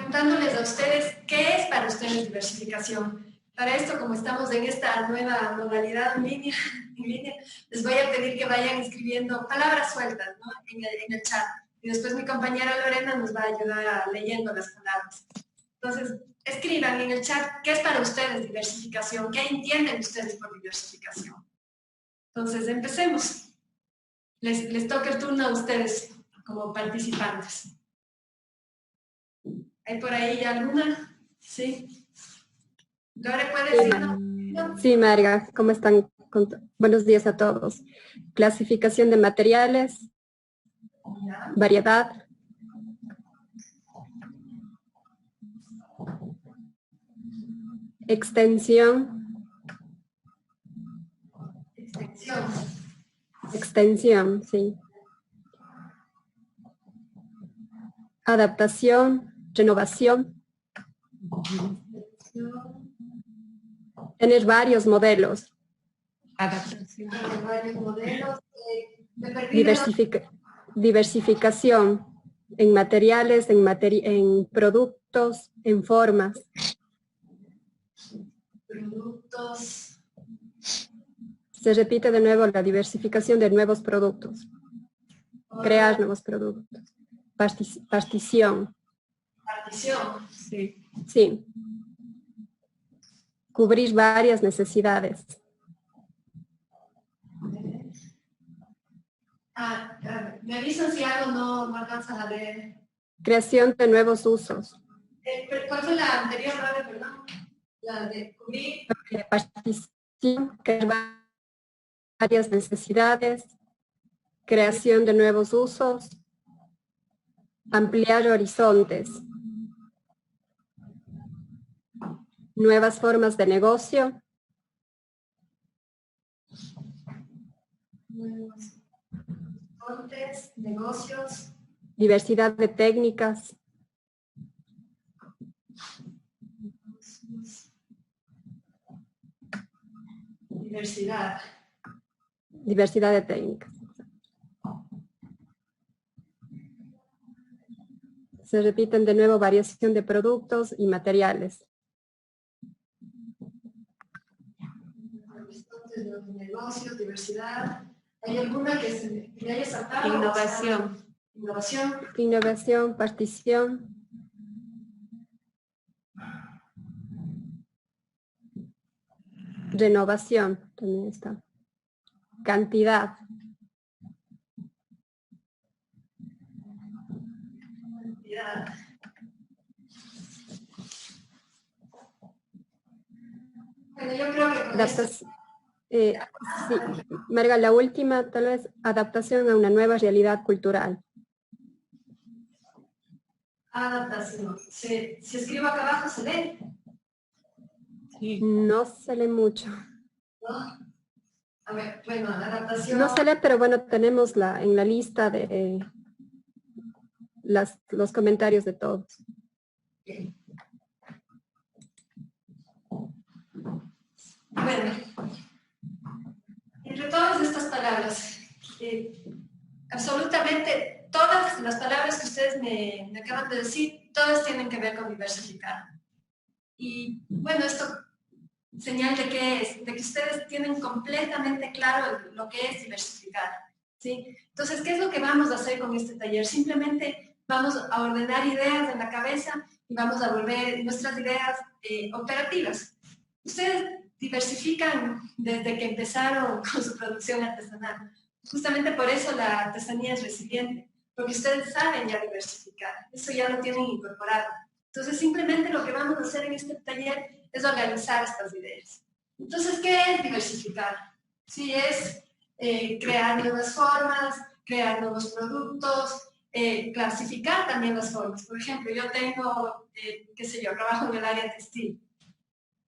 preguntándoles a ustedes qué es para ustedes diversificación. Para esto, como estamos en esta nueva modalidad en línea, les voy a pedir que vayan escribiendo palabras sueltas, ¿no? en el chat. Y después mi compañera Lorena nos va a ayudar leyendo las palabras. Entonces, escriban en el chat qué es para ustedes diversificación, qué entienden ustedes por diversificación. Entonces, empecemos. Les toca el turno a ustedes como participantes. ¿Hay por ahí alguna? Sí. Lore, ¿puedes decirnos? Sí, Marga, ¿cómo están? Buenos días a todos. Clasificación de materiales, variedad, extensión, sí. Adaptación, renovación. Tener varios modelos. Adaptación. Varios modelos. Diversificación en materiales, en productos, en formas. Productos. Se repite de nuevo la diversificación de nuevos productos. Crear nuevos productos. Partición. Partición. Sí. Sí. Cubrir varias necesidades. Me avisan si algo no alcanzan a ver. Creación de nuevos usos. ¿Cuál fue la anterior, perdón? La de cubrir. Partición, crear varias necesidades. Creación de nuevos usos. Ampliar horizontes. Nuevas formas de negocio. Nuevos horizontes, negocios. Diversidad de técnicas. Diversidad de técnicas. Se repiten de nuevo variación de productos y materiales. Negocios, diversidad. ¿Hay alguna que me haya saltado? Innovación, partición. Renovación, también está. Cantidad. Bueno, yo creo que sí, Marga, la última, tal vez, adaptación a una nueva realidad cultural. Adaptación. Si escribo acá abajo, ¿se lee? Sí. No se lee mucho. ¿No? A ver, bueno, adaptación. No se lee, pero bueno, tenemos en la lista de los comentarios de todos. Okay. Bueno, entre todas estas palabras, absolutamente todas las palabras que ustedes me acaban de decir, todas tienen que ver con diversificar. Y bueno, esto señal de qué es, de que ustedes tienen completamente claro lo que es diversificar, ¿sí? Entonces, ¿qué es lo que vamos a hacer con este taller? Simplemente vamos a ordenar ideas en la cabeza y vamos a volver nuestras ideas operativas. Ustedes diversifican desde que empezaron con su producción artesanal. Justamente por eso la artesanía es resiliente, porque ustedes saben ya diversificar, eso ya lo tienen incorporado. Entonces, simplemente lo que vamos a hacer en este taller es organizar estas ideas. Entonces, ¿qué es diversificar? Sí, es crear nuevas formas, crear nuevos productos, clasificar también las formas. Por ejemplo, yo tengo, trabajo en el área textil.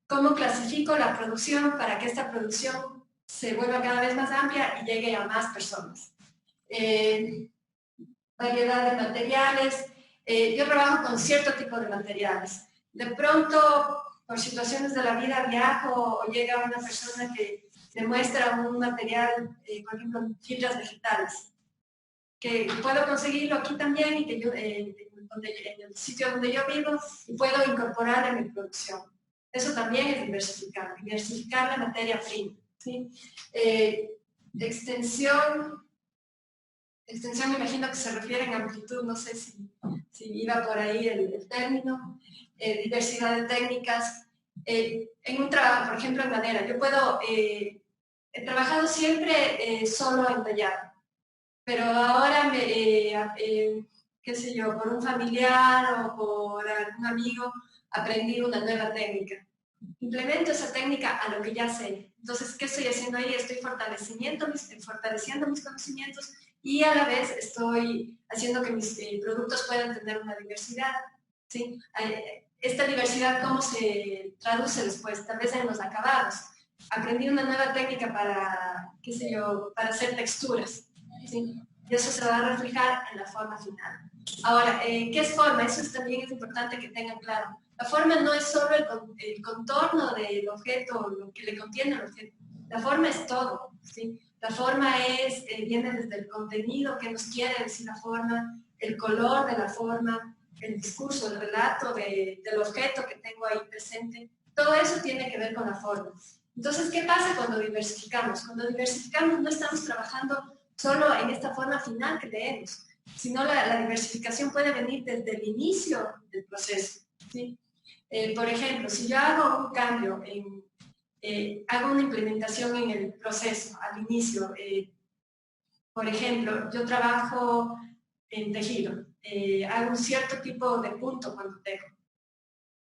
¿Cómo clasifico la producción para que esta producción se vuelva cada vez más amplia y llegue a más personas? Variedad de materiales. Yo trabajo con cierto tipo de materiales. De pronto, por situaciones de la vida, viajo o llega una persona que me muestra un material, por ejemplo, fibras vegetales. que puedo conseguirlo aquí también y que yo, en el sitio donde yo vivo, y puedo incorporar en mi producción. Eso también es diversificar la materia prima. ¿Sí? Extensión, me imagino que se refiere a amplitud, no sé si iba por ahí el término, diversidad de técnicas. En un trabajo, por ejemplo, en madera, yo puedo, he trabajado siempre solo en tallado, pero ahora, qué sé yo, por un familiar o por algún amigo, aprendí una nueva técnica. Implemento esa técnica a lo que ya sé. Entonces, ¿qué estoy haciendo ahí? Estoy fortaleciendo mis conocimientos y a la vez estoy haciendo que mis productos puedan tener una diversidad. ¿Sí? Esta diversidad, ¿cómo se traduce después? Tal vez en los acabados. Aprendí una nueva técnica para, qué sé yo, para hacer texturas. ¿Sí? Y eso se va a reflejar en la forma final. Ahora, ¿qué es forma? Eso también es importante que tengan claro. La forma no es solo el contorno del objeto, lo que le contiene el objeto. La forma es todo, ¿sí? La forma viene desde el contenido, que nos quiere decir la forma, el color de la forma, el discurso, el relato del objeto que tengo ahí presente. Todo eso tiene que ver con la forma. Entonces, ¿qué pasa cuando diversificamos? Cuando diversificamos no estamos trabajando solo en esta forma final que leemos, sino la diversificación puede venir desde el inicio del proceso, ¿sí? Por ejemplo, si yo hago un cambio, hago una implementación en el proceso al inicio, por ejemplo, yo trabajo en tejido, hago un cierto tipo de punto cuando tejo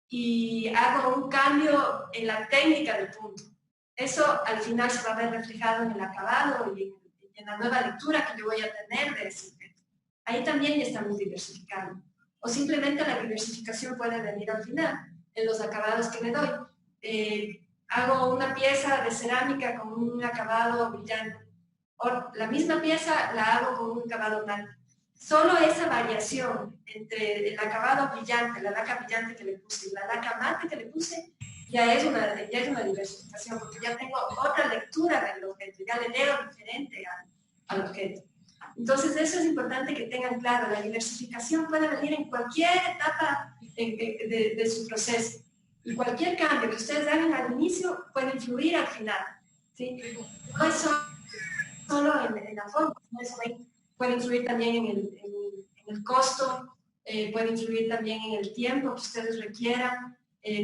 y hago un cambio en la técnica del punto. Eso al final se va a ver reflejado en el acabado y en la nueva lectura que yo voy a tener de ese objeto. Ahí también ya estamos diversificando. O simplemente la diversificación puede venir al final, en los acabados que le doy. Hago una pieza de cerámica con un acabado brillante. O la misma pieza la hago con un acabado mate. Solo esa variación entre el acabado brillante, la laca brillante que le puse y la laca mate que le puse, ya es una diversificación, porque ya tengo otra lectura del objeto, ya le leo diferente al objeto. Entonces, eso es importante que tengan claro. La diversificación puede venir en cualquier etapa de su proceso. Y cualquier cambio que ustedes hagan al inicio puede influir al final. ¿Sí? No es solo en la forma, no es puede influir también en el costo, puede influir también en el tiempo que ustedes requieran,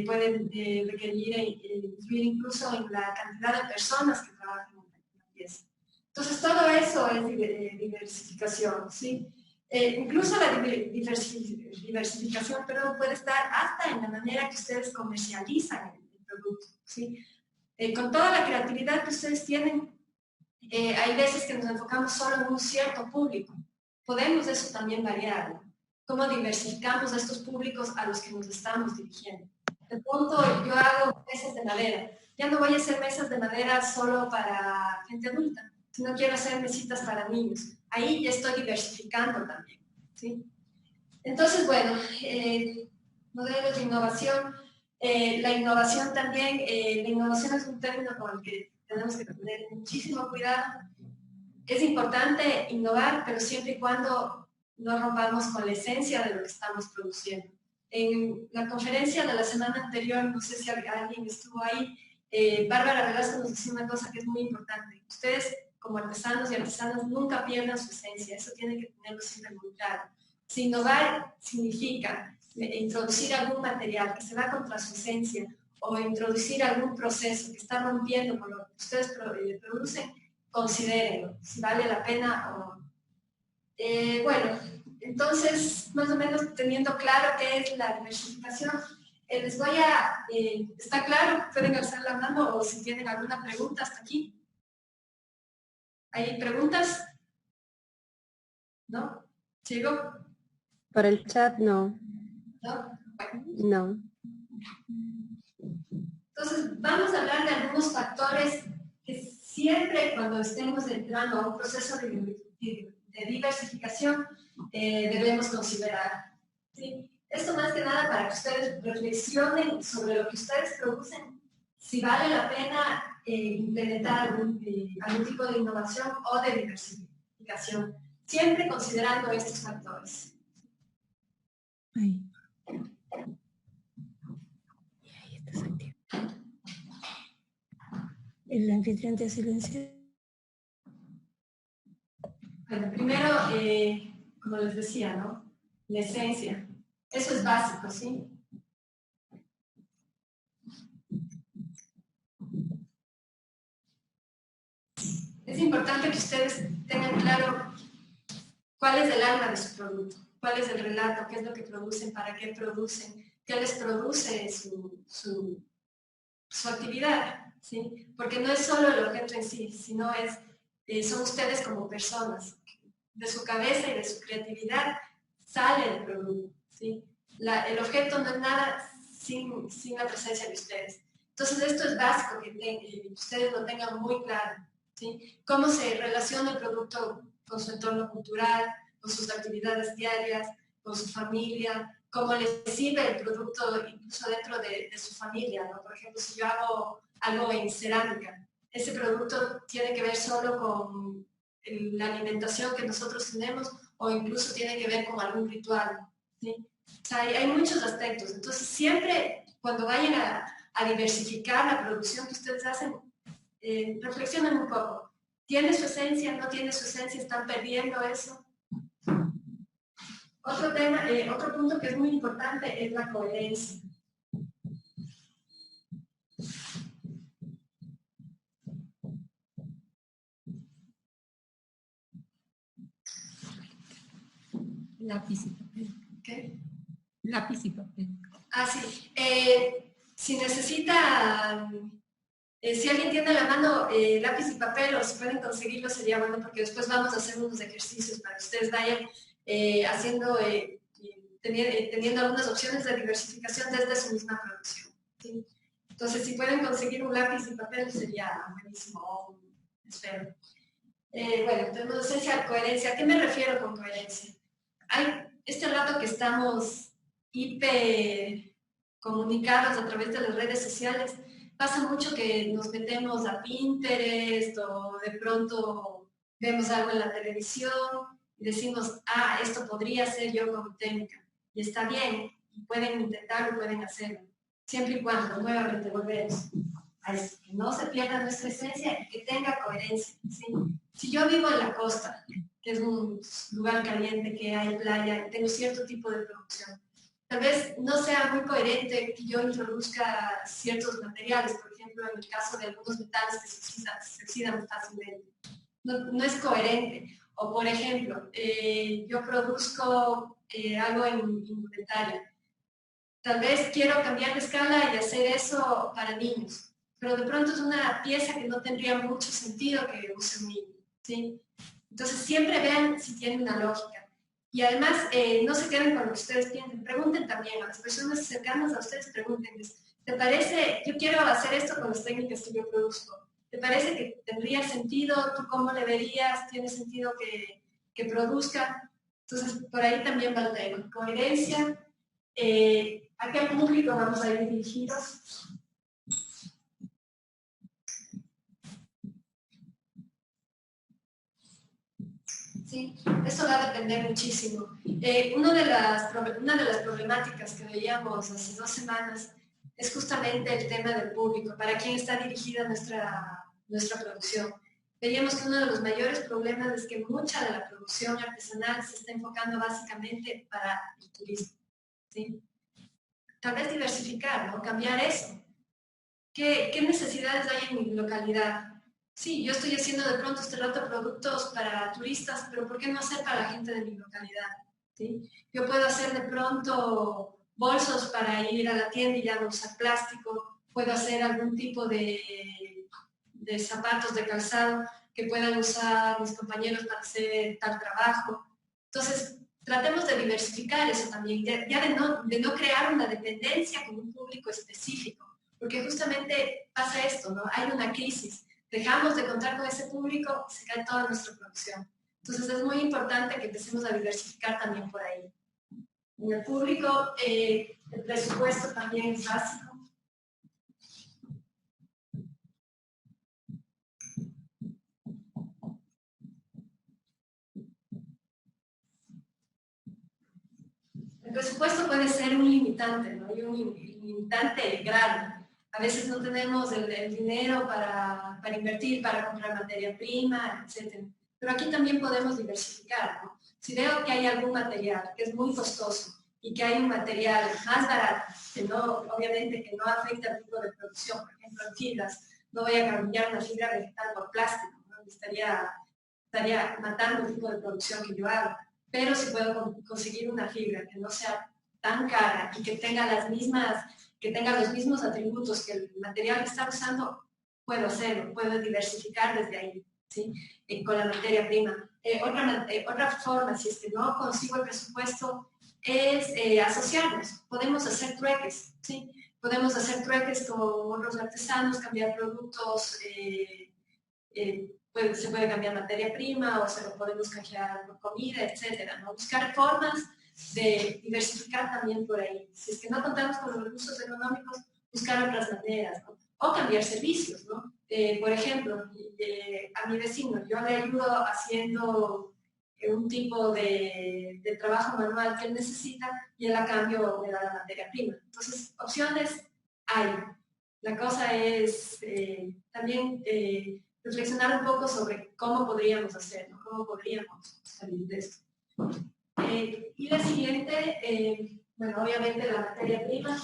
pueden influir incluso en la cantidad de personas que trabajan en la pieza. Entonces, todo eso es diversificación, ¿sí? Incluso la diversificación puede estar hasta en la manera que ustedes comercializan el producto, ¿sí? Con toda la creatividad que ustedes tienen, hay veces que nos enfocamos solo en un cierto público. Podemos eso también variar, ¿no? ¿Cómo diversificamos estos públicos a los que nos estamos dirigiendo? De pronto yo hago mesas de madera. Ya no voy a hacer mesas de madera solo para gente adulta, sino quiero hacer mesitas para niños. Ahí ya estoy diversificando también, ¿sí? Entonces, bueno, modelos de innovación. La innovación también, la innovación es un término con el que tenemos que tener muchísimo cuidado. Es importante innovar, pero siempre y cuando no rompamos con la esencia de lo que estamos produciendo. En la conferencia de la semana anterior, no sé si alguien estuvo ahí, Bárbara Velasco nos decía una cosa que es muy importante. Ustedes, como artesanos y artesanas, nunca pierdan su esencia. Eso tienen que tenerlo siempre muy claro. Si innovar significa introducir algún material que se va contra su esencia o introducir algún proceso que está rompiendo con lo que ustedes producen, considérenlo, si vale la pena o no. Bueno, entonces, más o menos teniendo claro qué es la diversificación, les voy a... ¿está claro? Pueden alzar la mano o si tienen alguna pregunta hasta aquí. ¿Hay preguntas? ¿No? ¿Sigo? Por el chat no. ¿No? Bueno. No. Entonces, vamos a hablar de algunos factores que siempre cuando estemos entrando a un proceso de diversificación debemos considerar. ¿Sí? Esto más que nada para que ustedes reflexionen sobre lo que ustedes producen, si vale la pena implementar algún tipo de innovación o de diversificación. siempre considerando estos factores. Ahí. Ahí está activo. El anfitrión te silencia. Bueno, primero, como les decía, ¿no? La esencia. Eso es básico, ¿sí? Es importante que ustedes tengan claro cuál es el alma de su producto, cuál es el relato, qué es lo que producen, para qué producen, qué les produce su actividad, ¿sí? Porque no es solo el objeto en sí, sino son ustedes como personas. De su cabeza y de su creatividad sale el producto, ¿sí? El objeto no es nada sin la presencia de ustedes. Entonces esto es básico que ustedes lo tengan muy claro, ¿sí? Cómo se relaciona el producto con su entorno cultural, con sus actividades diarias, con su familia, cómo les sirve el producto incluso dentro de su familia, ¿no? Por ejemplo, si yo hago algo en cerámica, ese producto tiene que ver solo con la alimentación que nosotros tenemos o incluso tiene que ver con algún ritual, ¿sí? O sea, hay muchos aspectos. Entonces, siempre cuando vayan a diversificar la producción que ustedes hacen, reflexionen un poco. ¿Tiene su esencia? ¿No tiene su esencia? ¿Están perdiendo eso? Otro tema, otro punto que es muy importante es la coherencia. Lápiz y papel. ¿Qué? Lápiz y papel. Ah, sí. Si necesita, si alguien tiene a la mano lápiz y papel o si pueden conseguirlo sería bueno porque después vamos a hacer unos ejercicios para que ustedes vayan haciendo, teniendo algunas opciones de diversificación desde su misma producción, ¿sí? Entonces, si pueden conseguir un lápiz y papel sería buenísimo, espero. Bueno, tenemos esencia, coherencia. ¿A qué me refiero con coherencia? Hay este rato que estamos hiper comunicados a través de las redes sociales, pasa mucho que nos metemos a Pinterest o de pronto vemos algo en la televisión y decimos, ah, esto podría ser yo como técnica. Y está bien, y pueden intentarlo, pueden hacerlo. Siempre y cuando, nuevamente, volvemos a eso, que no se pierda nuestra esencia y que tenga coherencia, ¿sí? Si yo vivo en la costa, que es un lugar caliente, que hay playa, tengo cierto tipo de producción. Tal vez no sea muy coherente que yo introduzca ciertos materiales, por ejemplo, en el caso de algunos metales que se oxidan fácilmente. No es coherente. O, por ejemplo, yo produzco algo en indumentaria. Tal vez quiero cambiar de escala y hacer eso para niños, pero de pronto es una pieza que no tendría mucho sentido que use un niño, ¿sí? Entonces siempre vean si tiene una lógica. Y además, no se queden con lo que ustedes piensen, pregunten también a las personas cercanas a ustedes, pregúntenles, ¿te parece, yo quiero hacer esto con las técnicas que yo produzco? ¿Te parece que tendría sentido? ¿Tú cómo le verías? ¿Tiene sentido que produzca? Entonces, por ahí también va el tema. Coherencia. ¿A qué público vamos a ir dirigidos? Sí, eso va a depender muchísimo. Una de las problemáticas que veíamos hace 2 semanas es justamente el tema del público, para quién está dirigida nuestra producción. Veíamos que uno de los mayores problemas es que mucha de la producción artesanal se está enfocando básicamente para el turismo, ¿sí? Tal vez diversificar, ¿no? Cambiar eso. ¿Qué necesidades hay en mi localidad? Sí, yo estoy haciendo de pronto este rato productos para turistas, pero ¿por qué no hacer para la gente de mi localidad? ¿Sí? Yo puedo hacer de pronto bolsos para ir a la tienda y ya no usar plástico, puedo hacer algún tipo de zapatos de calzado que puedan usar mis compañeros para hacer tal trabajo. Entonces, tratemos de diversificar eso también, ya de no crear una dependencia con un público específico, porque justamente pasa esto, ¿no? Hay una crisis, dejamos de contar con ese público, se cae toda nuestra producción. Entonces es muy importante que empecemos a diversificar también por ahí. En el público, el presupuesto también es básico. presupuesto puede ser un limitante, ¿no? Y un limitante grande. A veces no tenemos el dinero para invertir, para comprar materia prima, etc. Pero aquí también podemos diversificar, ¿no? Si veo que hay algún material que es muy costoso y que hay un material más barato, que no, obviamente que no afecta al tipo de producción, por ejemplo en fibras, no voy a cambiar una fibra vegetal por plástico, ¿no? estaría matando el tipo de producción que yo hago. Pero si puedo conseguir una fibra que no sea tan cara y que tenga los mismos atributos que el material que está usando, puedo hacerlo, puedo diversificar desde ahí, ¿sí? Con la materia prima. Otra forma, si es que no consigo el presupuesto, es asociarnos. Podemos hacer trueques, ¿sí? Podemos hacer trueques con otros artesanos, cambiar productos, se puede cambiar materia prima o se lo podemos canjear por comida, etcétera, ¿no? Buscar formas de diversificar también por ahí. Si es que no contamos con los recursos económicos, buscar otras maneras, ¿no? O cambiar servicios, ¿no? Por ejemplo, a mi vecino, yo le ayudo haciendo un tipo de trabajo manual que él necesita y él a cambio me da la materia prima. Entonces, opciones hay. La cosa es también reflexionar un poco sobre cómo podríamos hacerlo, cómo podríamos salir de esto. Y la siguiente, bueno, obviamente la materia prima.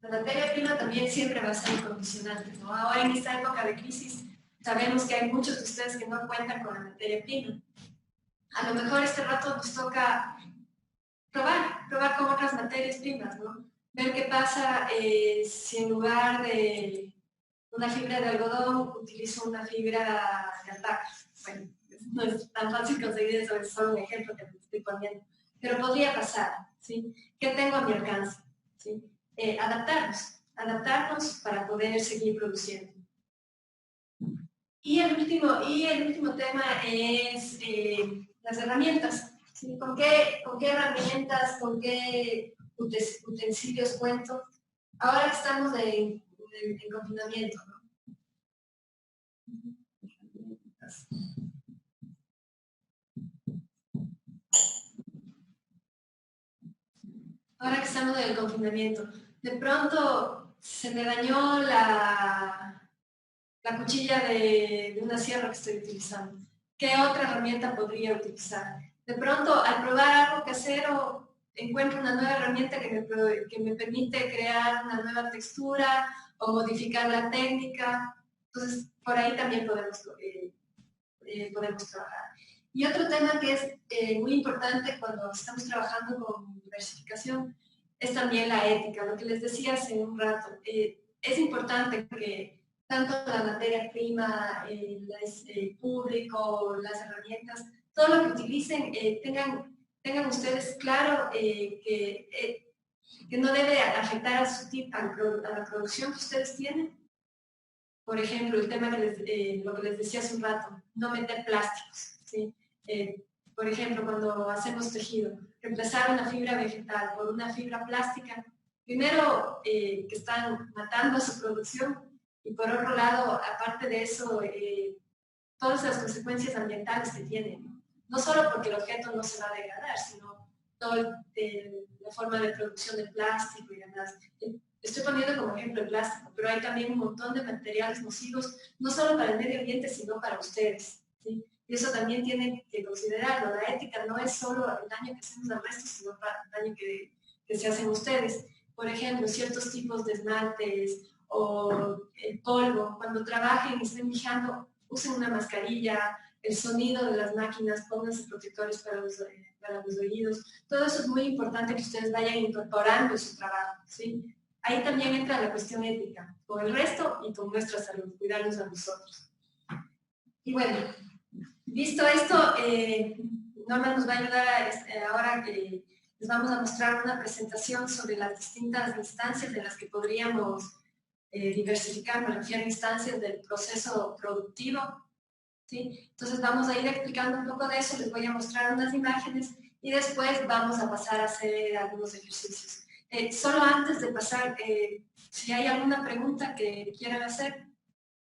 La materia prima también siempre va a ser incondicionante, ¿no? Ahora en esta época de crisis sabemos que hay muchos de ustedes que no cuentan con la materia prima. A lo mejor este rato nos toca probar con otras materias primas, ¿no? Ver qué pasa si en lugar de una fibra de algodón utilizo una fibra de alpaca. Bueno, no es tan fácil conseguir eso, es solo un ejemplo que te estoy poniendo. Pero podría pasar, ¿sí? ¿Qué tengo a mi alcance? ¿Sí? Adaptarnos para poder seguir produciendo. Y el último tema es las herramientas. ¿Sí? ¿Con qué herramientas, con qué utensilios cuento? Ahora que estamos en confinamiento, ¿no? Ahora que estamos en el confinamiento, de pronto se me dañó la cuchilla de una sierra que estoy utilizando. ¿Qué otra herramienta podría utilizar? De pronto, al probar algo casero, encuentro una nueva herramienta que me permite crear una nueva textura o modificar la técnica. Entonces, por ahí también podemos trabajar. Y otro tema que es muy importante cuando estamos trabajando con diversificación es también la ética, lo que les decía hace un rato. Es importante que tanto la materia prima, el público, las herramientas, todo lo que utilicen, tengan ustedes claro que no debe afectar a la producción que ustedes tienen. Por ejemplo, el tema lo que les decía hace un rato, no meter plásticos, ¿sí? Por ejemplo, cuando hacemos tejido, reemplazar una fibra vegetal por una fibra plástica, primero que están matando su producción y por otro lado, aparte de eso, todas las consecuencias ambientales que tienen, ¿no? No solo porque el objeto no se va a degradar, sino toda la forma de producción de plástico y demás. Estoy poniendo como ejemplo el plástico, pero hay también un montón de materiales nocivos, no solo para el medio ambiente, sino para ustedes, ¿sí? Y eso también tienen que considerarlo. La ética no es solo el daño que hacemos al resto, sino el daño que se hacen ustedes. Por ejemplo, ciertos tipos de esmaltes o el polvo, cuando trabajen y estén lijando, usen una mascarilla, el sonido de las máquinas, pónganse protectores para los oídos. Todo eso es muy importante que ustedes vayan incorporando en su trabajo, ¿sí? Ahí también entra la cuestión ética, con el resto y con nuestra salud, cuidarnos a nosotros. Y bueno, visto esto, Norma nos va a ayudar ahora que les vamos a mostrar una presentación sobre las distintas instancias en las que podríamos diversificar, me refiero a instancias del proceso productivo, ¿sí? Entonces vamos a ir explicando un poco de eso, les voy a mostrar unas imágenes y después vamos a pasar a hacer algunos ejercicios. Solo antes de pasar, si hay alguna pregunta que quieran hacer.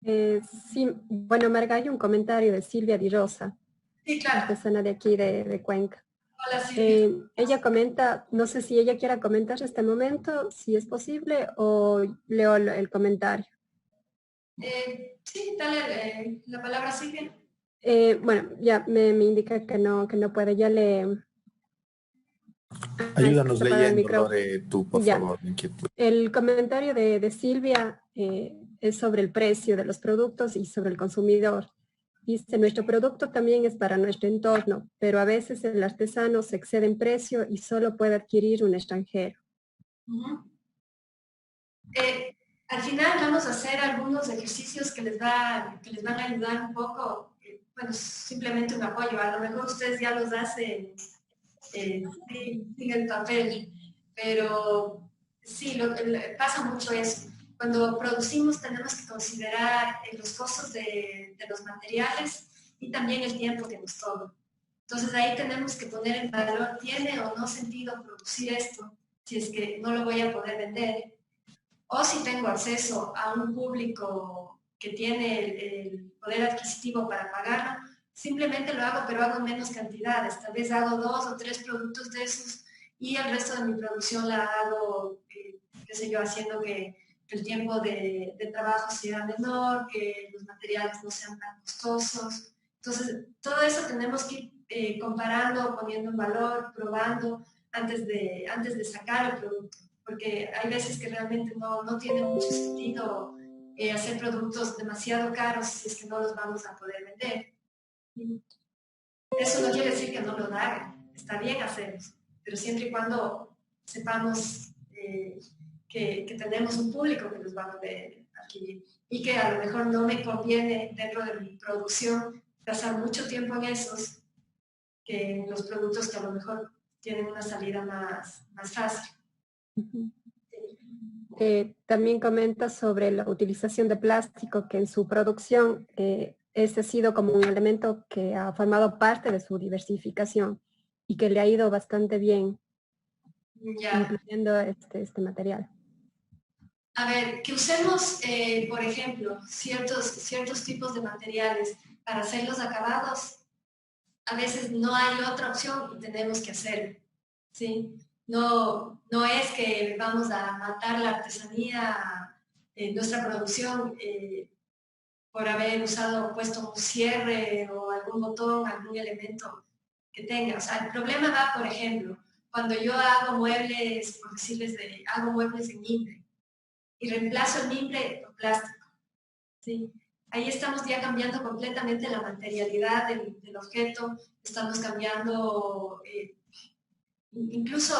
Sí, bueno, Marga, hay un comentario de Silvia Di Rosa, Sí, claro. artesana de aquí de Cuenca. Hola, Silvia. Ella comenta, no sé si ella quiera comentar este momento, si es posible, o leo el comentario. Sí, dale la palabra, Silvia. Bueno, ya me indica que no puede, ya le... Ayúdanos separar el leyendo, micrófono. Lore, tú, por Ya. favor. Inquietud. El comentario de Silvia es sobre el precio de los productos y sobre el consumidor. Dice, nuestro producto también es para nuestro entorno, pero a veces el artesano se excede en precio y solo puede adquirir un extranjero. Al final vamos a hacer algunos ejercicios que les van a ayudar un poco, bueno, simplemente un apoyo. A lo mejor ustedes ya los hacen sin el papel, pero sí, pasa mucho eso. Cuando producimos tenemos que considerar los costos de los materiales y también el tiempo que nos toma. Entonces ahí tenemos que poner en valor, ¿tiene o no sentido producir esto si es que no lo voy a poder vender? O si tengo acceso a un público que tiene el poder adquisitivo para pagarlo, simplemente lo hago, pero hago en menos cantidades. Tal vez hago 2 o 3 productos de esos y el resto de mi producción la hago, qué sé yo, haciendo que el tiempo de trabajo sea menor, que los materiales no sean tan costosos. Entonces, todo eso tenemos que ir comparando, poniendo en valor, probando antes de sacar el producto. Porque hay veces que realmente no tiene mucho sentido hacer productos demasiado caros si es que no los vamos a poder vender. Eso no quiere decir que no lo hagan, está bien hacerlos, pero siempre y cuando sepamos que tenemos un público que los va a poder adquirir y que a lo mejor no me conviene dentro de mi producción pasar mucho tiempo en esos que en los productos que a lo mejor tienen una salida más fácil. También comenta sobre la utilización de plástico, que en su producción ese ha sido como un elemento que ha formado parte de su diversificación y que le ha ido bastante bien, incluyendo este material. A ver, que usemos, por ejemplo, ciertos tipos de materiales para hacer los acabados, a veces no hay otra opción y tenemos que hacerlo, ¿sí? No es que vamos a matar la artesanía, nuestra producción, por haber puesto un cierre o algún botón, algún elemento que tenga. O sea, el problema va, por ejemplo, cuando yo hago muebles, por decirles, hago muebles en mimbre y reemplazo el mimbre por plástico, ¿sí? Ahí estamos ya cambiando completamente la materialidad del objeto, estamos cambiando incluso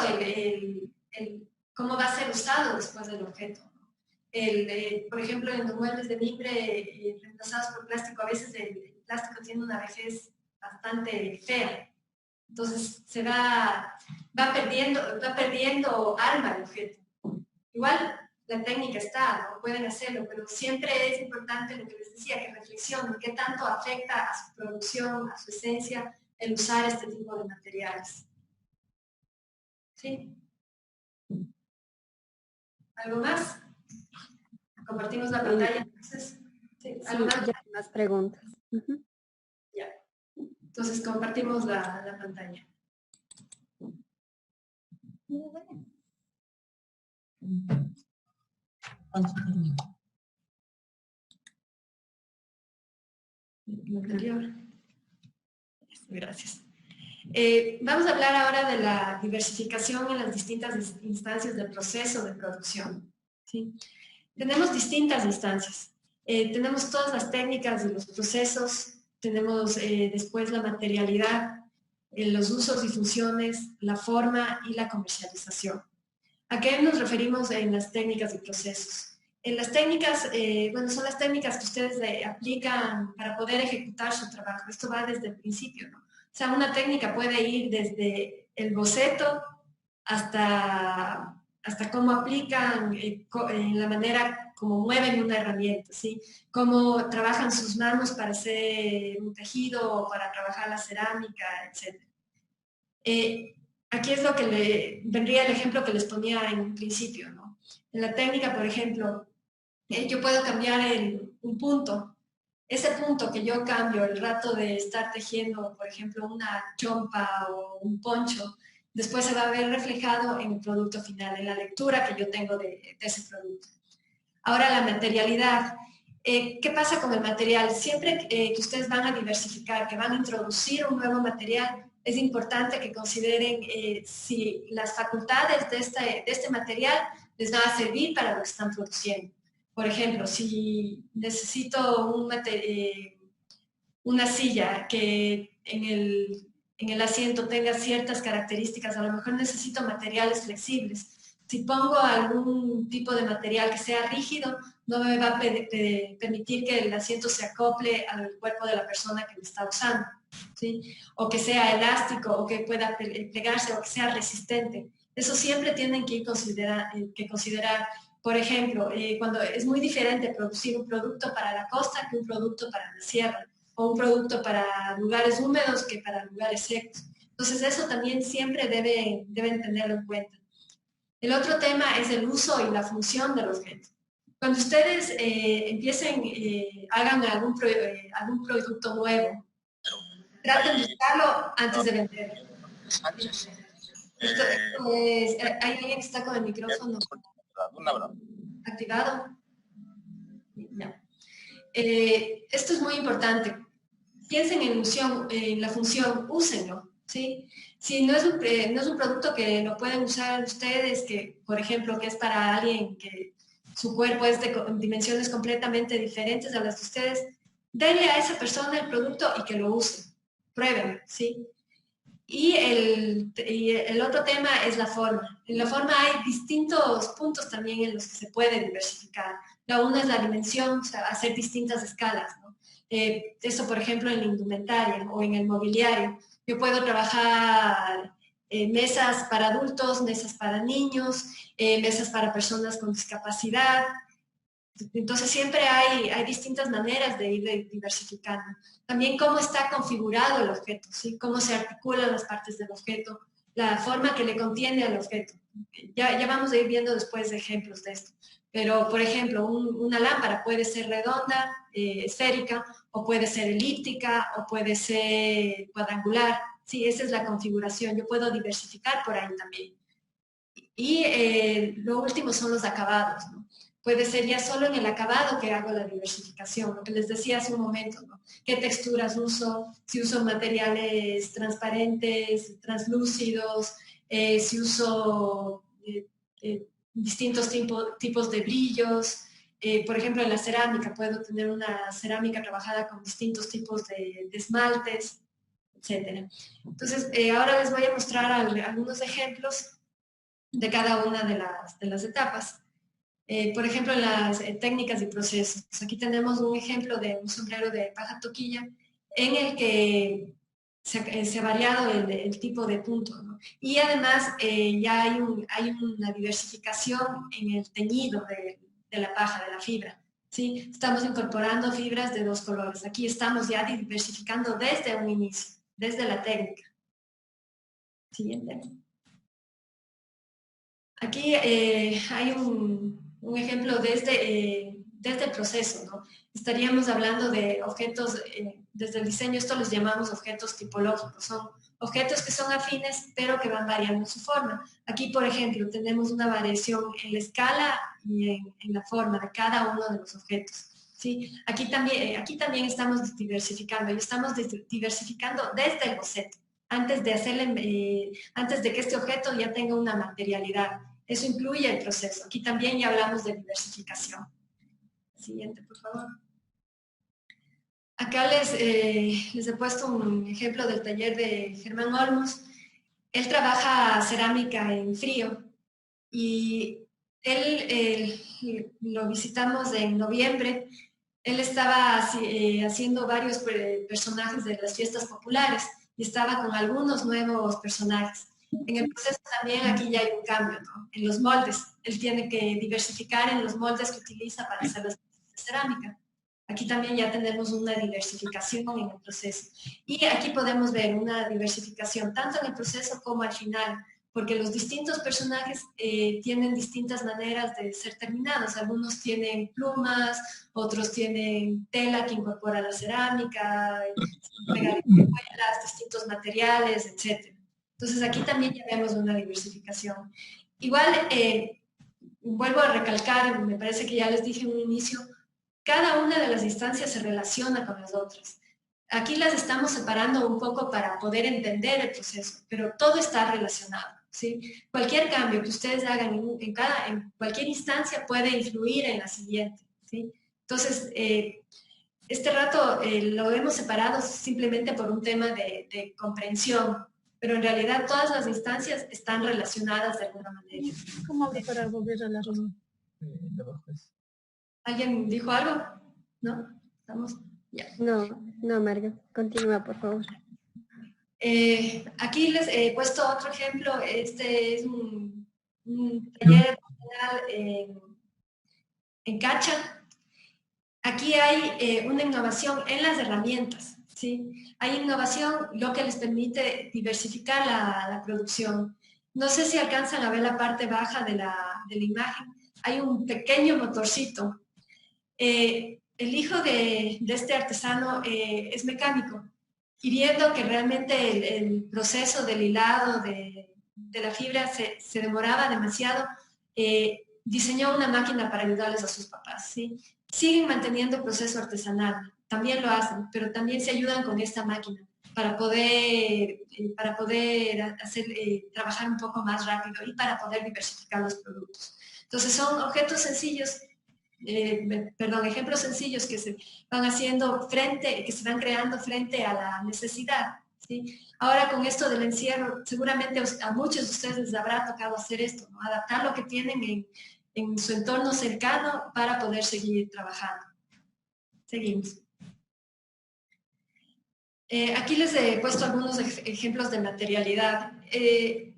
cómo va a ser usado después del objeto. Por ejemplo, en los muebles de mimbre reemplazados por plástico, a veces el plástico tiene una vejez bastante fea. Entonces se va perdiendo alma el objeto. Igual la técnica está, ¿no? Pueden hacerlo, pero siempre es importante lo que les decía, que reflexionen qué tanto afecta a su producción, a su esencia, el usar este tipo de materiales. ¿Sí? ¿Algo más? Compartimos la pantalla, entonces. ¿Sí? ¿Algo más? Ya hay más preguntas. Ya. Entonces compartimos la pantalla. Anterior. Gracias. Vamos a hablar ahora de la diversificación en las distintas instancias del proceso de producción. ¿Sí? Tenemos distintas instancias. Tenemos todas las técnicas y los procesos, tenemos después la materialidad, los usos y funciones, la forma y la comercialización. ¿A qué nos referimos en las técnicas y procesos? En las técnicas, bueno, son las técnicas que ustedes aplican para poder ejecutar su trabajo. Esto va desde el principio, ¿no? O sea, una técnica puede ir desde el boceto hasta cómo aplican, la manera como mueven una herramienta, ¿sí? Cómo trabajan sus manos para hacer un tejido o para trabajar la cerámica, etc. Aquí es lo que vendría el ejemplo que les ponía en un principio, ¿no? En la técnica, por ejemplo, yo puedo cambiar un punto. Ese punto que yo cambio el rato de estar tejiendo, por ejemplo, una chompa o un poncho, después se va a ver reflejado en el producto final, en la lectura que yo tengo de ese producto. Ahora la materialidad. ¿Qué pasa con el material? Siempre que ustedes van a diversificar, que van a introducir un nuevo material, es importante que consideren si las facultades de este material les van a servir para lo que están produciendo. Por ejemplo, si necesito una silla que en el asiento tenga ciertas características, a lo mejor necesito materiales flexibles. Si pongo algún tipo de material que sea rígido, no me va a permitir que el asiento se acople al cuerpo de la persona que lo está usando, ¿sí? O que sea elástico, o que pueda plegarse, o que sea resistente. Eso siempre tienen que considerar. Por ejemplo, cuando es muy diferente producir un producto para la costa que un producto para la sierra, o un producto para lugares húmedos que para lugares secos. Entonces eso también siempre deben tenerlo en cuenta. El otro tema es el uso y la función del objeto. Cuando ustedes hagan algún producto nuevo, traten de buscarlo antes de venderlo. ¿Hay alguien que está con el micrófono activado? No. Esto es muy importante. Piensen en la función, úsenlo, ¿sí? Si no es un producto que lo pueden usar ustedes, que por ejemplo, que es para alguien que su cuerpo es de dimensiones completamente diferentes a las de ustedes, denle a esa persona el producto y que lo use, prueben, ¿sí? Y el otro tema es la forma. En la forma hay distintos puntos también en los que se puede diversificar. La una es la dimensión, o sea, hacer distintas escalas, ¿no? Eso, por ejemplo, en la indumentaria o en el mobiliario. Yo puedo trabajar mesas para adultos, mesas para niños, mesas para personas con discapacidad. Entonces siempre hay distintas maneras de ir diversificando. También cómo está configurado el objeto, ¿sí? Cómo se articulan las partes del objeto, la forma que le contiene al objeto. Ya vamos a ir viendo después ejemplos de esto. Pero, por ejemplo, una lámpara puede ser redonda, esférica, o puede ser elíptica, o puede ser cuadrangular. Sí, esa es la configuración. Yo puedo diversificar por ahí también. Y lo último son los acabados, ¿no? Puede ser ya solo en el acabado que hago la diversificación, lo que les decía hace un momento, ¿no? ¿Qué texturas uso? Si uso materiales transparentes, translúcidos, si uso distintos tipos de brillos. Por ejemplo, en la cerámica puedo tener una cerámica trabajada con distintos tipos de esmaltes, etc. Entonces, ahora les voy a mostrar algunos ejemplos de cada una de las etapas. Por ejemplo, en las técnicas y procesos. Pues aquí tenemos un ejemplo de un sombrero de paja toquilla en el que se ha variado el tipo de punto, ¿no? Y además ya hay una diversificación en el teñido de la paja, de la fibra. ¿Sí? Estamos incorporando fibras de dos colores. Aquí estamos ya diversificando desde un inicio, desde la técnica. Siguiente. Aquí hay un ejemplo desde el proceso, ¿no? Estaríamos hablando de objetos, desde el diseño, esto los llamamos objetos tipológicos, son objetos que son afines, pero que van variando su forma. Aquí, por ejemplo, tenemos una variación en la escala y en la forma de cada uno de los objetos. ¿Sí? Aquí también estamos diversificando, y estamos diversificando desde el boceto antes de que este objeto ya tenga una materialidad. Eso incluye el proceso. Aquí también ya hablamos de diversificación. Siguiente, por favor. Acá les he puesto un ejemplo del taller de Germán Olmos. Él trabaja cerámica en frío y él lo visitamos en noviembre. Él estaba haciendo varios personajes de las fiestas populares y estaba con algunos nuevos personajes. En el proceso también aquí ya hay un cambio, ¿no? En los moldes. Él tiene que diversificar en los moldes que utiliza para hacer las piezas de cerámica. Aquí también ya tenemos una diversificación en el proceso. Y aquí podemos ver una diversificación tanto en el proceso como al final, porque los distintos personajes tienen distintas maneras de ser terminados. Algunos tienen plumas, otros tienen tela que incorpora la cerámica, distintos materiales, etc. Entonces aquí también ya vemos una diversificación. Igual, vuelvo a recalcar, me parece que ya les dije en un inicio, cada una de las instancias se relaciona con las otras. Aquí las estamos separando un poco para poder entender el proceso, pero todo está relacionado, ¿sí? Cualquier cambio que ustedes hagan en cualquier instancia puede influir en la siguiente, ¿sí? Entonces, este rato lo hemos separado simplemente por un tema de comprensión, pero en realidad todas las instancias están relacionadas de alguna manera. ¿Cómo hago para volver a la reunión? ¿Alguien dijo algo? ¿No? ¿Estamos? Ya. No, Marga, continúa, por favor. Aquí les he puesto otro ejemplo. Este es un taller en Cacha. Aquí hay una innovación en las herramientas, ¿sí? Hay innovación, lo que les permite diversificar la producción. No sé si alcanzan a ver la parte baja de la imagen. Hay un pequeño motorcito. El hijo de este artesano es mecánico y viendo que realmente el proceso del hilado de la fibra se demoraba demasiado, diseñó una máquina para ayudarles a sus papás, ¿sí? Siguen manteniendo el proceso artesanal, también lo hacen, pero también se ayudan con esta máquina para poder hacer, trabajar un poco más rápido y para poder diversificar los productos. Entonces son objetos sencillos, ejemplos sencillos que se van haciendo que se van creando frente a la necesidad, ¿sí? Ahora con esto del encierro, seguramente a muchos de ustedes les habrá tocado hacer esto, ¿no? Adaptar lo que tienen en su entorno cercano para poder seguir trabajando. Seguimos. Aquí les he puesto algunos ejemplos de materialidad. He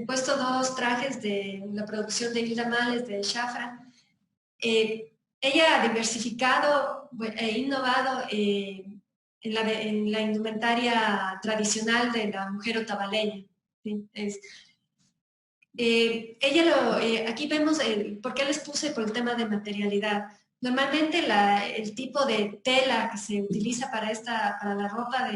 puesto dos trajes de la producción de Hilda Males de Shafra. Ella ha diversificado e innovado en la indumentaria tradicional de la mujer otavaleña. ¿Sí? Aquí vemos, ¿por qué les puse por el tema de materialidad? Normalmente el tipo de tela que se utiliza para la ropa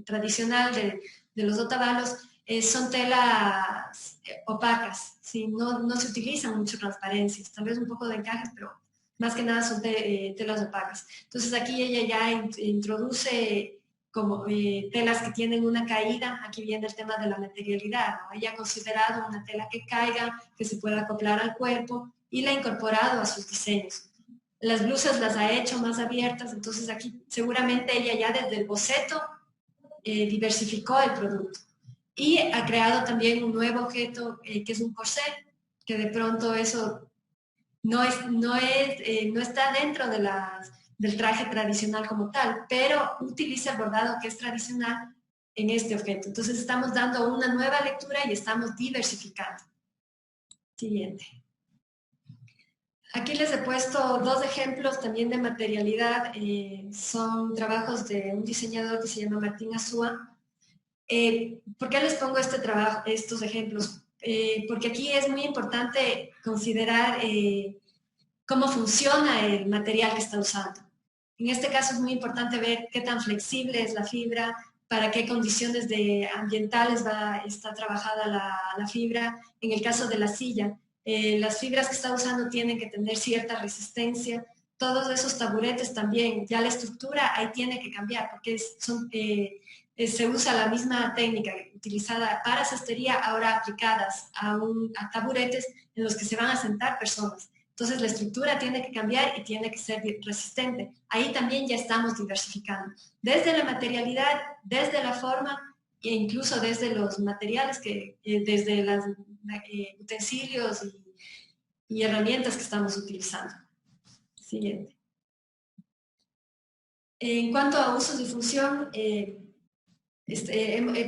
tradicional de los otavalos son telas opacas, ¿sí? No se utilizan mucho transparencias, tal vez un poco de encajes, pero más que nada son telas opacas. Entonces aquí ella ya introduce como telas que tienen una caída. Aquí viene el tema de la materialidad, ¿no? Ella ha considerado una tela que caiga, que se pueda acoplar al cuerpo y la ha incorporado a sus diseños. Las blusas las ha hecho más abiertas, entonces aquí seguramente ella ya desde el boceto diversificó el producto. Y ha creado también un nuevo objeto que es un corset, que de pronto eso no está dentro del traje tradicional como tal, pero utiliza el bordado que es tradicional en este objeto. Entonces estamos dando una nueva lectura y estamos diversificando. Siguiente. Aquí les he puesto dos ejemplos también de materialidad. Son trabajos de un diseñador que se llama Martín Azúa. ¿Por qué les pongo estos ejemplos? Porque aquí es muy importante considerar cómo funciona el material que está usando. En este caso es muy importante ver qué tan flexible es la fibra, para qué condiciones ambientales está trabajada la fibra. En el caso de la silla, las fibras que está usando tienen que tener cierta resistencia. Todos esos taburetes también, ya la estructura ahí tiene que cambiar, porque se usa la misma técnica utilizada para cestería, ahora aplicadas a taburetes en los que se van a sentar personas. Entonces la estructura tiene que cambiar y tiene que ser resistente. Ahí también ya estamos diversificando. Desde la materialidad, desde la forma e incluso desde los materiales, desde los utensilios y herramientas que estamos utilizando. Siguiente. En cuanto a usos y función, he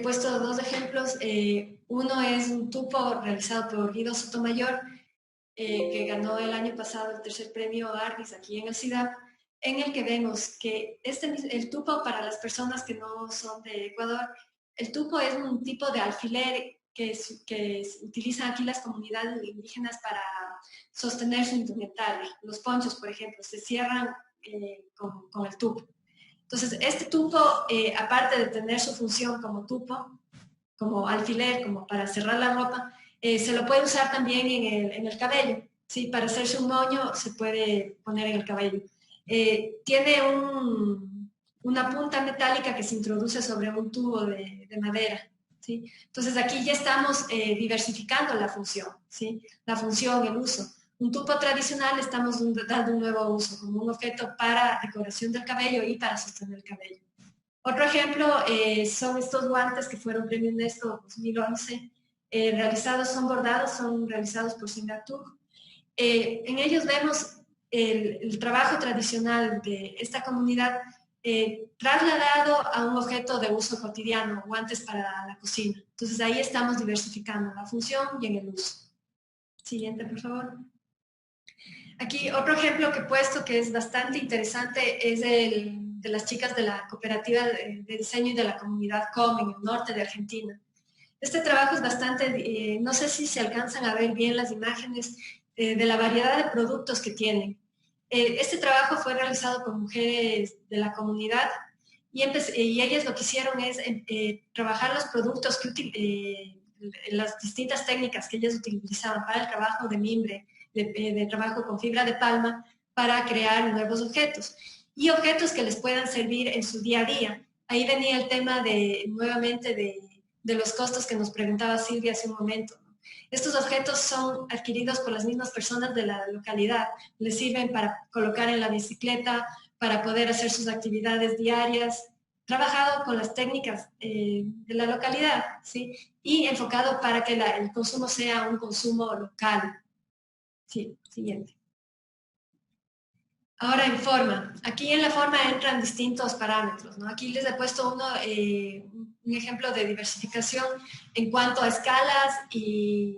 puesto dos ejemplos. Uno es un tupo realizado por Guido Sotomayor. que ganó el año pasado el tercer premio Ardis aquí en el CIDAP, en el que vemos que el tupo, para las personas que no son de Ecuador, el tupo es un tipo de alfiler que utilizan aquí las comunidades indígenas para sostener su indumentaria. Los ponchos, por ejemplo, se cierran con el tupo. Entonces, este tupo, aparte de tener su función como tupo, como alfiler, como para cerrar la ropa, se lo puede usar también en el cabello. ¿Sí? Para hacerse un moño se puede poner en el cabello. Tiene una punta metálica que se introduce sobre un tubo de madera. ¿Sí? Entonces aquí ya estamos diversificando la función, ¿sí? La función, el uso. Un tubo tradicional estamos dando un nuevo uso, como un objeto para decoración del cabello y para sostener el cabello. Otro ejemplo son estos guantes que fueron Premio UNESCO 2011, son bordados, son realizados por Singatug. En ellos vemos el trabajo tradicional de esta comunidad trasladado a un objeto de uso cotidiano, guantes para la cocina. Entonces ahí estamos diversificando la función y en el uso. Siguiente, por favor. Aquí otro ejemplo que he puesto que es bastante interesante es el de las chicas de la cooperativa de diseño y de la comunidad COM en el norte de Argentina. Este trabajo es bastante, no sé si se alcanzan a ver bien las imágenes de la variedad de productos que tienen. Este trabajo fue realizado por mujeres de la comunidad y ellas lo que hicieron es trabajar los productos, las distintas técnicas que ellas utilizaban para el trabajo de mimbre, de trabajo con fibra de palma, para crear nuevos objetos y objetos que les puedan servir en su día a día. Ahí venía el tema nuevamente de los costos que nos preguntaba Silvia hace un momento. Estos objetos son adquiridos por las mismas personas de la localidad. Les sirven para colocar en la bicicleta, para poder hacer sus actividades diarias, trabajado con las técnicas de la localidad, ¿sí? Y enfocado para que el consumo sea un consumo local. Sí, siguiente. Ahora en forma. Aquí en la forma entran distintos parámetros, ¿no? Aquí les he puesto un ejemplo de diversificación en cuanto a escalas y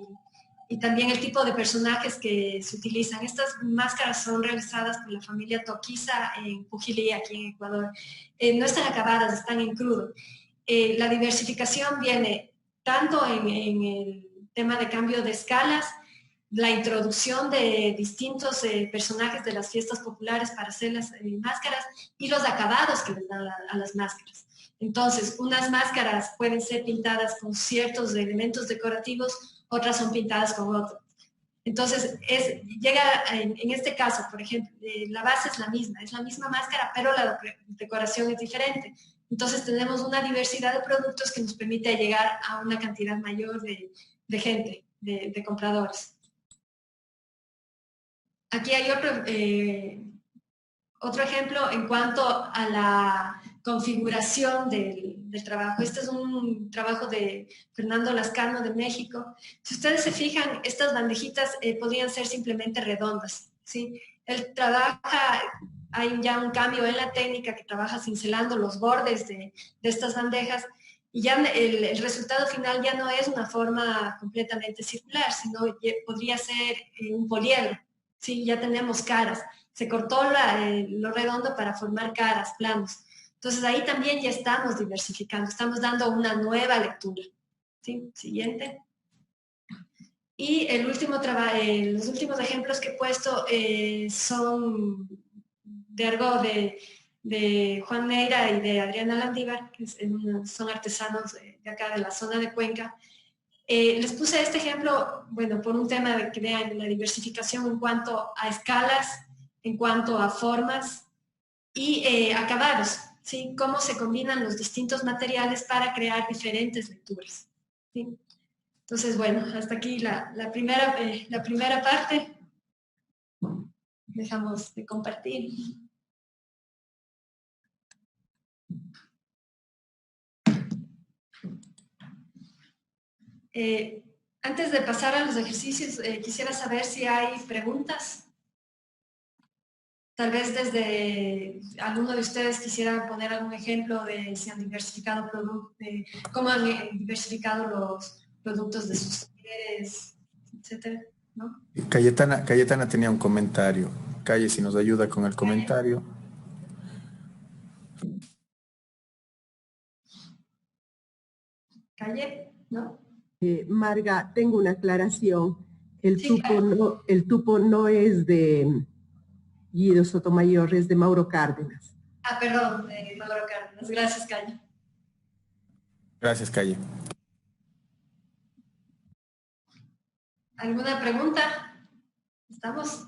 también el tipo de personajes que se utilizan. Estas máscaras son realizadas por la familia Toquiza en Pujilí, aquí en Ecuador. No están acabadas, están en crudo. La diversificación viene tanto en el tema de cambio de escalas, la introducción de distintos personajes de las fiestas populares para hacer las máscaras y los acabados que les dan a las máscaras. Entonces, unas máscaras pueden ser pintadas con ciertos elementos decorativos, otras son pintadas con otros. Entonces, llega en este caso, por ejemplo, la base es la misma máscara, pero la decoración es diferente. Entonces, tenemos una diversidad de productos que nos permite llegar a una cantidad mayor de gente, de compradores. Aquí hay otro ejemplo en cuanto a la configuración del trabajo. Este es un trabajo de Fernando Lascano de México. Si ustedes se fijan, estas bandejitas podrían ser simplemente redondas, ¿sí? Él trabaja, hay ya un cambio en la técnica que trabaja cincelando los bordes de estas bandejas y ya el resultado final ya no es una forma completamente circular, sino podría ser un poliedro. Sí, ya tenemos caras. Se cortó lo redondo para formar caras, planos. Entonces ahí también ya estamos diversificando, estamos dando una nueva lectura. ¿Sí? Siguiente. Y los últimos ejemplos que he puesto son de algo de Juan Neira y de Adriana Landívar, que son artesanos de acá de la zona de Cuenca. Les puse este ejemplo, bueno, por un tema de que vean la diversificación en cuanto a escalas, en cuanto a formas y acabados, ¿sí? Cómo se combinan los distintos materiales para crear diferentes lecturas, ¿sí? Entonces, bueno, hasta aquí la primera parte. Dejamos de compartir. Antes de pasar a los ejercicios, quisiera saber si hay preguntas. Tal vez desde alguno de ustedes quisiera poner algún ejemplo de si han diversificado cómo han diversificado los productos de sus talleres, etcétera. ¿no? Cayetana tenía un comentario. Calle, si nos ayuda con el comentario. Calle, ¿no? Marga, tengo una aclaración. El, Sí, tupo, claro. no, el tupo no es de Guido Sotomayor, es de Mauro Cárdenas. Ah, perdón, Mauro Cárdenas. Gracias, Calle. Gracias, Calle. ¿Alguna pregunta? ¿Estamos?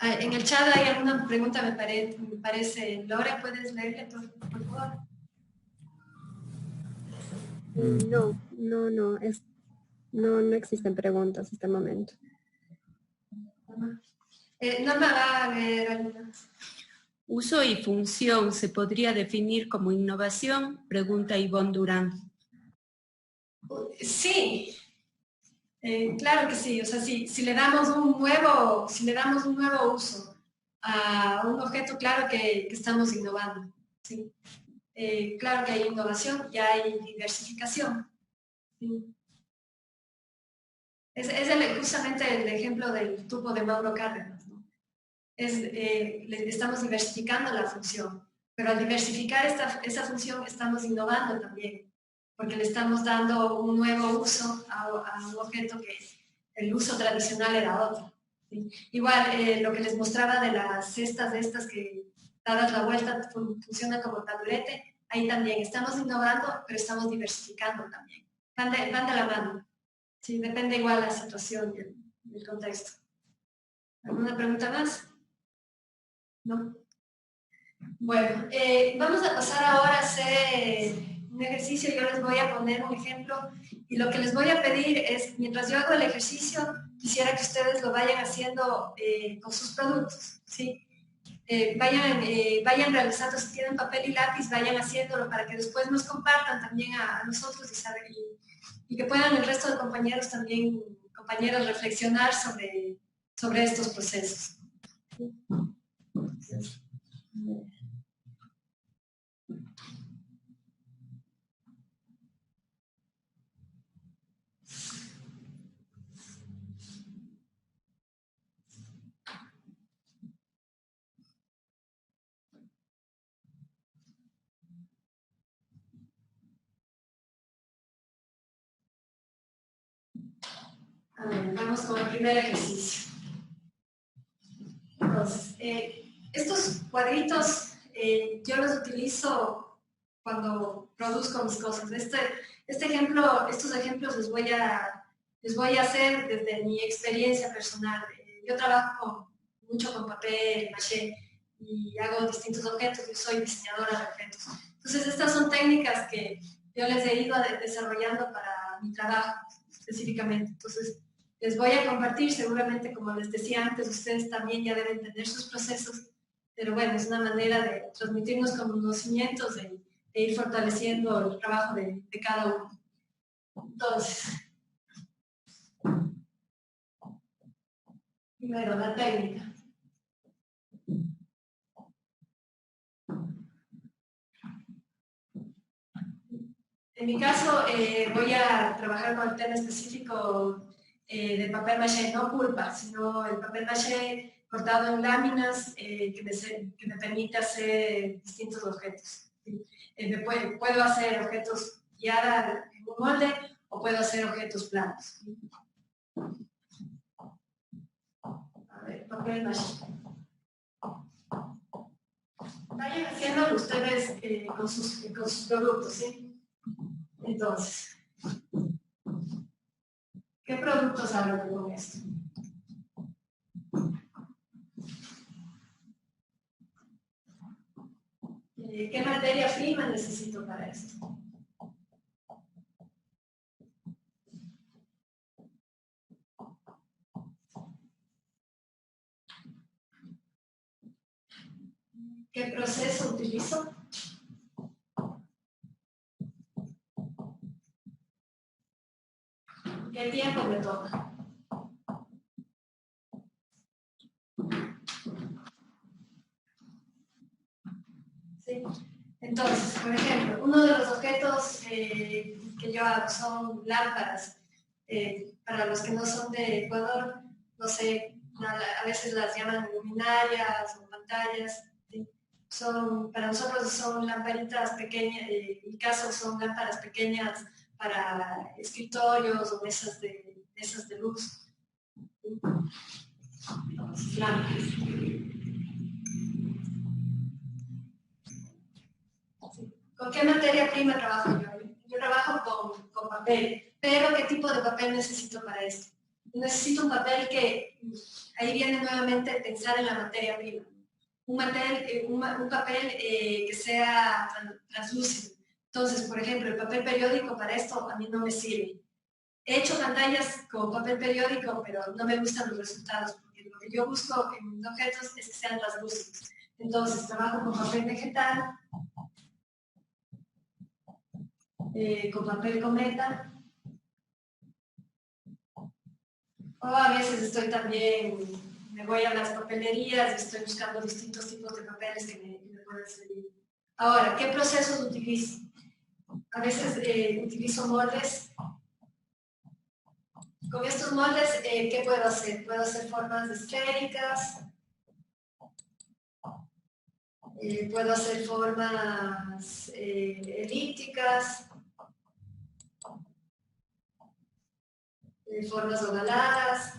En el chat hay alguna pregunta, me parece. Laura, ¿puedes leerle, por favor? No existen preguntas en este momento. Norma va a leer alguna. Uso y función se podría definir como innovación, pregunta Ivonne Durán. Sí, claro que sí. O sea, si le damos un nuevo uso a un objeto, claro que estamos innovando. ¿Sí? Claro que hay innovación y hay diversificación. ¿Sí? Es justamente el ejemplo del tubo de Mauro Cárdenas, ¿no? Estamos diversificando la función, pero al diversificar esa función estamos innovando también, porque le estamos dando un nuevo uso a un objeto que el uso tradicional era otro. ¿Sí? Igual, lo que les mostraba de las cestas estas que dadas la vuelta funciona como taburete, ahí también estamos innovando, pero estamos diversificando también. Van de la mano. Sí, depende igual la situación y el contexto. ¿Alguna pregunta más? ¿No? Bueno, vamos a pasar ahora a hacer un ejercicio. Yo les voy a poner un ejemplo y lo que les voy a pedir es, mientras yo hago el ejercicio, quisiera que ustedes lo vayan haciendo con sus productos, ¿sí? Vayan realizando, si tienen papel y lápiz, vayan haciéndolo para que después nos compartan también a nosotros y que puedan el resto de compañeros también, compañeros, reflexionar sobre estos procesos. A ver, vamos con el primer ejercicio. Entonces, estos cuadritos yo los utilizo cuando produzco mis cosas. Estos ejemplos les voy a hacer desde mi experiencia personal. Yo trabajo mucho con papel, maché y hago distintos objetos. Yo soy diseñadora de objetos. Entonces, estas son técnicas que yo les he ido desarrollando para mi trabajo específicamente. Entonces, les voy a compartir, seguramente, como les decía antes, ustedes también ya deben tener sus procesos, pero bueno, es una manera de transmitirnos conocimientos, de ir fortaleciendo el trabajo de cada uno. Entonces, primero, la técnica. En mi caso, voy a trabajar con el tema específico del papel maché, no pulpa, sino el papel maché cortado en láminas que me permite hacer distintos objetos. ¿Sí? Puedo hacer objetos guiada en un molde o puedo hacer objetos planos. ¿Sí? A ver, papel maché. Vayan haciéndolo ustedes con sus productos, ¿sí? Entonces, ¿qué productos hago con esto? ¿Qué materia prima necesito para esto? ¿Qué proceso utilizo? ¿Qué tiempo me toma? ¿Sí? Entonces, por ejemplo, uno de los objetos que yo hago son lámparas. Para los que no son de Ecuador, no sé, a veces las llaman luminarias o pantallas. ¿Sí? Para nosotros son lamparitas pequeñas, en mi caso son lámparas pequeñas para escritorios o mesas de luz. Lámparas. ¿Con qué materia prima trabajo yo? Yo trabajo con papel, pero ¿qué tipo de papel necesito para esto? Necesito un papel que, ahí viene nuevamente pensar en la materia prima. Un papel que sea translúcido. Entonces, por ejemplo, el papel periódico para esto a mí no me sirve. He hecho pantallas con papel periódico, pero no me gustan los resultados, porque lo que yo busco en mis objetos es que sean translúcidos. Entonces, trabajo con papel vegetal, con papel cometa, o a veces estoy también, me voy a las papelerías y estoy buscando distintos tipos de papeles que me pueden servir. Ahora, ¿qué procesos utilizo? A veces utilizo moldes. Con estos moldes, ¿qué puedo hacer? Puedo hacer formas esféricas, puedo hacer formas elípticas, formas ovaladas,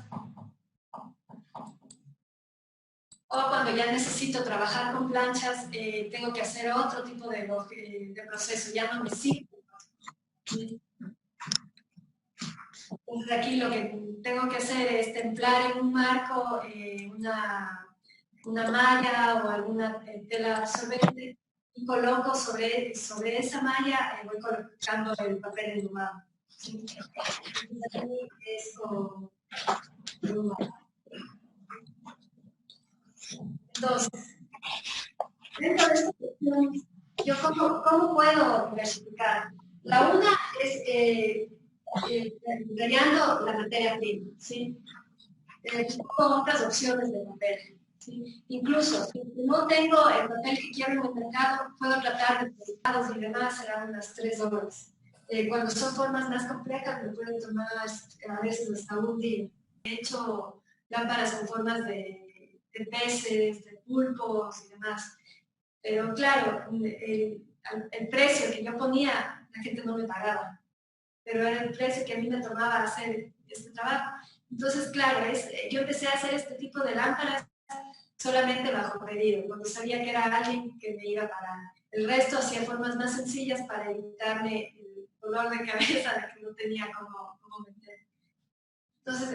o cuando ya necesito trabajar con planchas, tengo que hacer otro tipo de proceso, ya no me sirve. Entonces aquí lo que tengo que hacer es templar en un marco una malla o alguna tela absorbente y coloco sobre esa malla, voy colocando el papel enlumado. ¿Sí? Entonces aquí es con enlumado. Entonces, dentro de esta cuestión, yo ¿cómo puedo diversificar? La una es variando la materia prima, ¿sí? Con otras opciones de papel. ¿Sí? Incluso, si no tengo el papel que quiero en el mercado, puedo tratar de pegados y demás, serán unas 3 horas. Cuando son formas más complejas, me pueden tomar a veces hasta un día. He hecho lámparas con formas de peces, de pulpos y demás. Pero claro, el precio que yo ponía, la gente no me pagaba. Pero era el precio que a mí me tomaba hacer este trabajo. Entonces, claro, yo empecé a hacer este tipo de lámparas solamente bajo pedido, cuando sabía que era alguien que me iba a pagar. El resto hacía formas más sencillas para evitarme el dolor de cabeza de que no tenía cómo meter. Entonces,